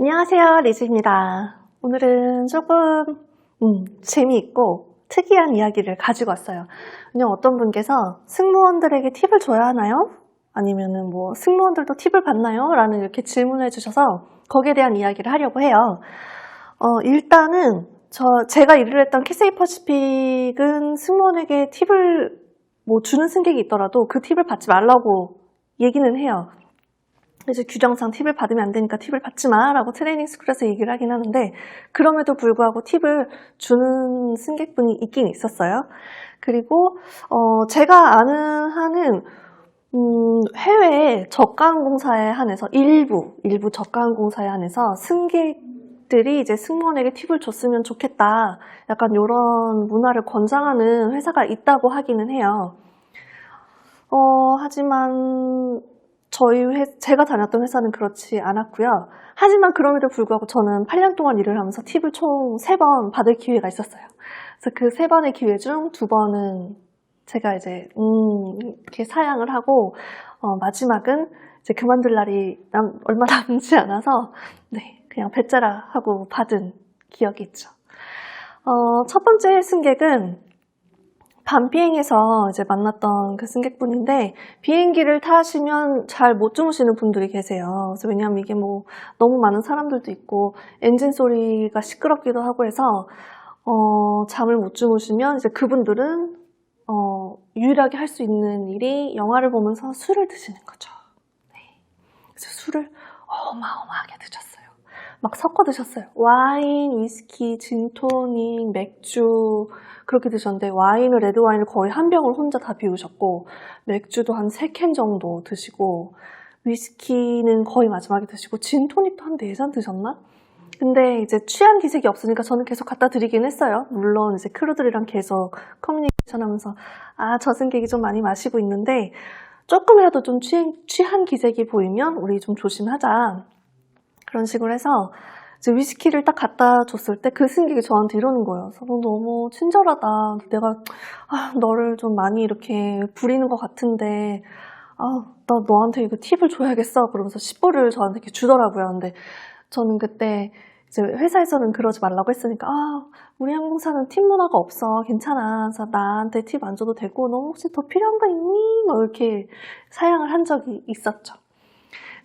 안녕하세요, 리즈입니다. 오늘은 조금 재미있고 특이한 이야기를 가지고 왔어요. 그냥 어떤 분께서 승무원들에게 팁을 줘야 하나요? 아니면은 뭐 승무원들도 팁을 받나요? 라는 이렇게 질문을 주셔서 거기에 대한 이야기를 하려고 해요. 일단은 제가 일을 했던 캐세이 퍼시픽은 승무원에게 팁을 뭐 주는 승객이 있더라도 그 팁을 받지 말라고 얘기는 해요. 이제 규정상 팁을 받으면 안 되니까 팁을 받지 마 라고 트레이닝 스쿨에서 얘기를 하긴 하는데, 그럼에도 불구하고 팁을 주는 승객분이 있긴 있었어요. 그리고 제가 아는 한은 해외 저가항공사에 한해서 일부 저가항공사에 한해서 승객들이 이제 승무원에게 팁을 줬으면 좋겠다, 약간 이런 문화를 권장하는 회사가 있다고 하기는 해요. 하지만 제가 다녔던 회사는 그렇지 않았고요. 하지만 그럼에도 불구하고 저는 8년 동안 일을 하면서 팁을 총 3번 받을 기회가 있었어요. 그래서 그 3번의 기회 중 2번은 제가 이제 이렇게 사양을 하고, 마지막은 이제 그만둘 날이 얼마 남지 않아서 그냥 배짜라 하고 받은 기억이 있죠. 첫 번째 승객은 밤 비행에서 이제 만났던 그 승객분인데, 비행기를 타시면 잘 못 주무시는 분들이 계세요. 그래서 왜냐하면 이게 뭐 너무 많은 사람들도 있고 엔진 소리가 시끄럽기도 하고 해서 잠을 못 주무시면 이제 그분들은 유일하게 할 수 있는 일이 영화를 보면서 술을 드시는 거죠. 그래서 술을 어마어마하게 드셨어요. 막 섞어 드셨어요. 와인, 위스키, 진토닉, 맥주 그렇게 드셨는데, 레드 와인을 거의 한 병을 혼자 다 비우셨고, 맥주도 한 3캔 정도 드시고, 위스키는 거의 마지막에 드시고, 진토닉도 한 4잔 드셨나? 근데 이제 취한 기색이 없으니까 저는 계속 갖다 드리긴 했어요. 물론 이제 크루들이랑 계속 커뮤니케이션 하면서 저 승객이 좀 많이 마시고 있는데 조금이라도 좀 취한 기색이 보이면 우리 좀 조심하자, 그런 식으로 해서 이제 위스키를 딱 갖다 줬을 때 그 승객이 저한테 이러는 거예요. 그래서 너 너무 친절하다. 내가 너를 좀 많이 이렇게 부리는 것 같은데 나 너한테 이거 팁을 줘야겠어. 그러면서 10불을 저한테 이렇게 주더라고요. 근데 저는 그때 이제 회사에서는 그러지 말라고 했으니까 우리 항공사는 팁 문화가 없어. 괜찮아. 그래서 나한테 팁 안 줘도 되고 너 혹시 더 필요한 거 있니? 뭐 이렇게 사양을 한 적이 있었죠.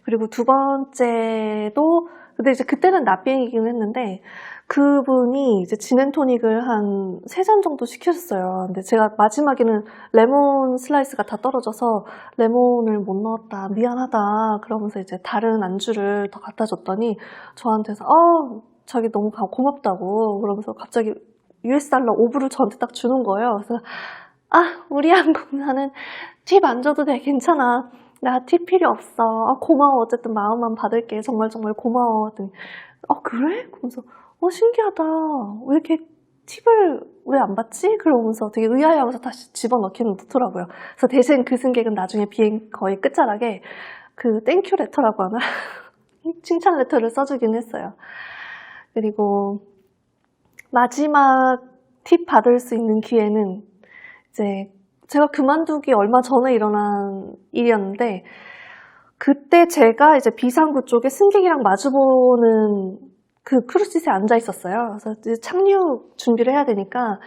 그리고 두 번째도, 근데 이제 그때는 낮 비행이긴 했는데 그분이 이제 진앤토닉을 한 3잔 정도 시키셨어요. 근데 제가 마지막에는 레몬 슬라이스가 다 떨어져서 레몬을 못 넣었다, 미안하다 그러면서 이제 다른 안주를 더 갖다 줬더니 저한테서 자기 너무 고맙다고 그러면서 갑자기 US 달러 5불을 저한테 딱 주는 거예요. 그래서 우리 항공사는 팁 안 줘도 돼, 괜찮아, 나 팁 필요 없어, 고마워, 어쨌든 마음만 받을게, 정말 정말 고마워. 그랬더니 그래? 그러면서 신기하다, 왜 이렇게 팁을 왜 안 받지? 그러면서 되게 의아해하면서 다시 집어넣기는 넣더라고요. 그래서 대신 그 승객은 나중에 비행 거의 끝자락에 그 땡큐 레터라고 하나? 칭찬 레터를 써주긴 했어요. 그리고 마지막 팁 받을 수 있는 기회는 이제 제가 그만두기 얼마 전에 일어난 일이었는데, 그때 제가 이제 비상구 쪽에 승객이랑 마주보는 그 크루시트에 앉아 있었어요. 그래서 이제 착륙 준비를 해야 되니까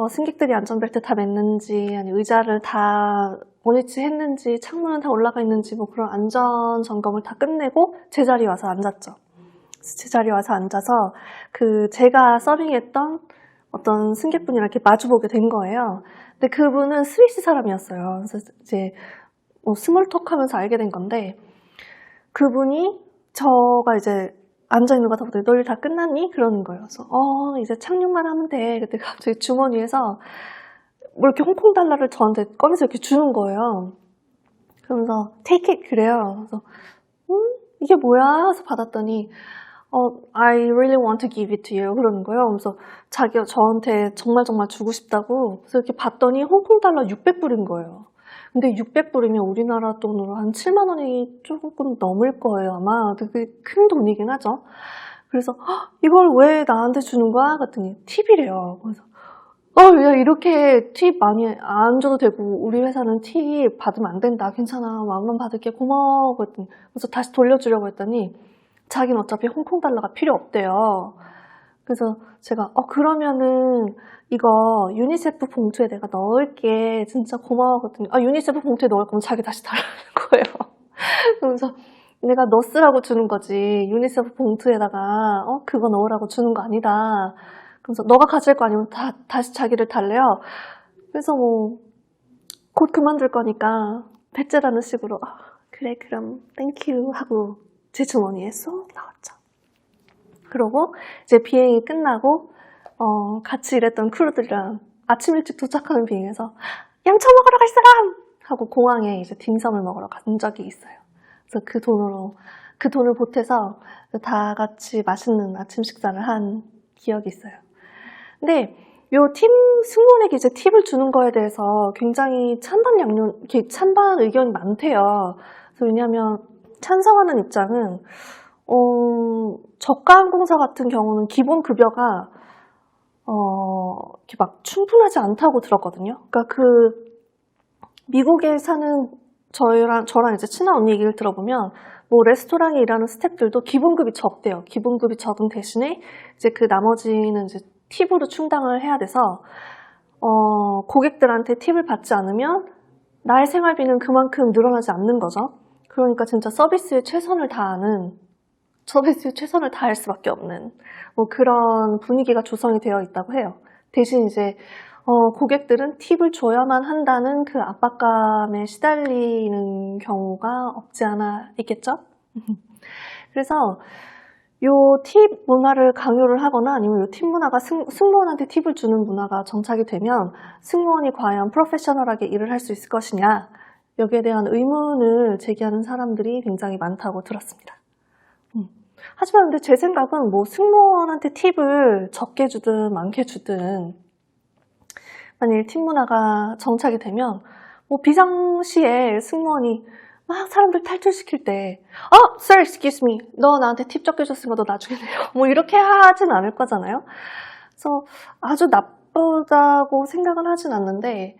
승객들이 안전벨트 다 맸는지, 아니 의자를 다 원위치 했는지, 창문은 다 올라가 있는지 뭐 그런 안전 점검을 다 끝내고 제 자리에 와서 앉았죠. 제 자리에 와서 앉아서 그 제가 서빙했던 어떤 승객분이랑 이렇게 마주보게 된 거예요. 근데 그분은 스위스 사람이었어요. 그래서 이제 스몰톡 하면서 알게 된 건데, 그분이 저가 이제 앉아있는 거 보더니 너 일 다 끝났니? 그러는 거예요. 그래서 이제 착륙만 하면 돼. 그때 갑자기 주머니에서 뭐 이렇게 홍콩 달러를 저한테 꺼내서 이렇게 주는 거예요. 그러면서 take it 그래요. 그래서 이게 뭐야? 해서 받았더니 I really want to give it to you 그러는 거예요. 그래서 자기가 저한테 정말 정말 주고 싶다고. 그래서 이렇게 봤더니 홍콩 달러 600불인 거예요. 근데 600불이면 우리나라 돈으로 한 7만 원이 조금 넘을 거예요, 아마. 되게 큰 돈이긴 하죠. 그래서 이걸 왜 나한테 주는 거야? 그랬더니 팁이래요. 그래서 야, 이렇게 팁 많이 안 줘도 되고 우리 회사는 팁 받으면 안 된다. 괜찮아, 마음만 받을게, 고마워. 그랬더니, 그래서 다시 돌려주려고 했더니 자기는 어차피 홍콩 달러가 필요 없대요. 그래서 제가 그러면은 이거 유니세프 봉투에 내가 넣을게. 진짜 고마워하거든요. 유니세프 봉투에 넣을 거면 자기 다시 달라는 거예요. 그래서 내가 너 쓰라고 주는 거지. 유니세프 봉투에다가 그거 넣으라고 주는 거 아니다. 그래서 너가 가질 거 아니면 다시 자기를 달래요. 그래서 뭐 곧 그만둘 거니까 배째라는 식으로 그래 그럼 땡큐 하고 제 주머니에 쏙 넣었죠. 그러고 이제 비행이 끝나고 같이 일했던 크루들이랑 아침 일찍 도착하는 비행에서 양초 먹으러 갈 사람! 하고 공항에 이제 딤섬을 먹으러 간 적이 있어요. 그래서 그 돈을 보태서 다 같이 맛있는 아침 식사를 한 기억이 있어요. 근데 요 승무원에게 이제 팁을 주는 거에 대해서 굉장히 찬반 의견이 많대요. 그래서 왜냐하면 찬성하는 입장은 저가항공사 같은 경우는 기본 급여가 이렇게 막 충분하지 않다고 들었거든요. 그러니까 미국에 사는 저랑 이제 친한 언니 얘기를 들어보면 뭐 레스토랑에 일하는 스태프들도 기본급이 적대요. 기본급이 적은 대신에 이제 그 나머지는 이제 팁으로 충당을 해야 돼서 고객들한테 팁을 받지 않으면 나의 생활비는 그만큼 늘어나지 않는 거죠. 그러니까 진짜 서비스에 최선을 다할 수밖에 없는 뭐 그런 분위기가 조성이 되어 있다고 해요. 대신 이제 고객들은 팁을 줘야만 한다는 그 압박감에 시달리는 경우가 없지 않아 있겠죠? 그래서 요 팁 문화를 강요를 하거나 아니면 요 팁 문화가 승무원한테 팁을 주는 문화가 정착이 되면 승무원이 과연 프로페셔널하게 일을 할 수 있을 것이냐 여기에 대한 의문을 제기하는 사람들이 굉장히 많다고 들었습니다. 하지만 근데 제 생각은 뭐 승무원한테 팁을 적게 주든 많게 주든 만일 팁 문화가 정착이 되면 뭐 비상시에 승무원이 막 사람들 탈출시킬 때 sir, excuse me. 너 나한테 팁 적게 줬으니까 너 나중에 내요. 뭐 이렇게 하진 않을 거잖아요. 그래서 아주 나쁘다고 생각은 하진 않는데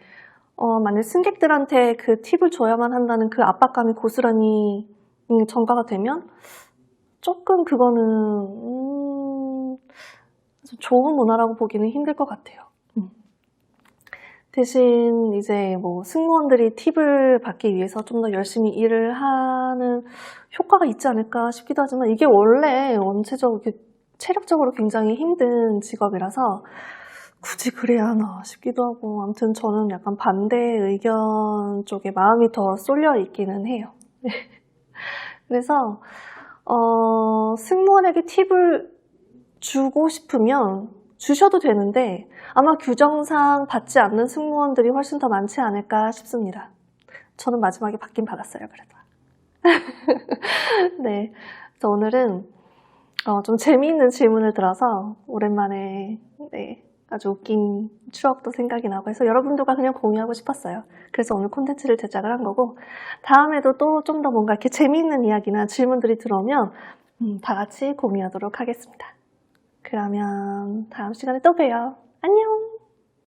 만일 승객들한테 그 팁을 줘야만 한다는 그 압박감이 고스란히 전가가 되면 조금 그거는 좋은 문화라고 보기는 힘들 것 같아요. 대신 이제 뭐 승무원들이 팁을 받기 위해서 좀 더 열심히 일을 하는 효과가 있지 않을까 싶기도 하지만 이게 원래 원체적으로 체력적으로 굉장히 힘든 직업이라서 굳이 그래야 하나 싶기도 하고 아무튼 저는 약간 반대 의견 쪽에 마음이 더 쏠려 있기는 해요. 그래서 승무원에게 팁을 주고 싶으면 주셔도 되는데 아마 규정상 받지 않는 승무원들이 훨씬 더 많지 않을까 싶습니다. 저는 마지막에 받긴 받았어요. 그래도. 네, 그래서 오늘은 좀 재미있는 질문을 들어서 오랜만에 아주 웃긴 추억도 생각이 나고 해서 여러분들과 그냥 공유하고 싶었어요. 그래서 오늘 콘텐츠를 제작을 한 거고 다음에도 또 좀 더 뭔가 이렇게 재미있는 이야기나 질문들이 들어오면 다 같이 공유하도록 하겠습니다. 그러면 다음 시간에 또 봬요. 안녕!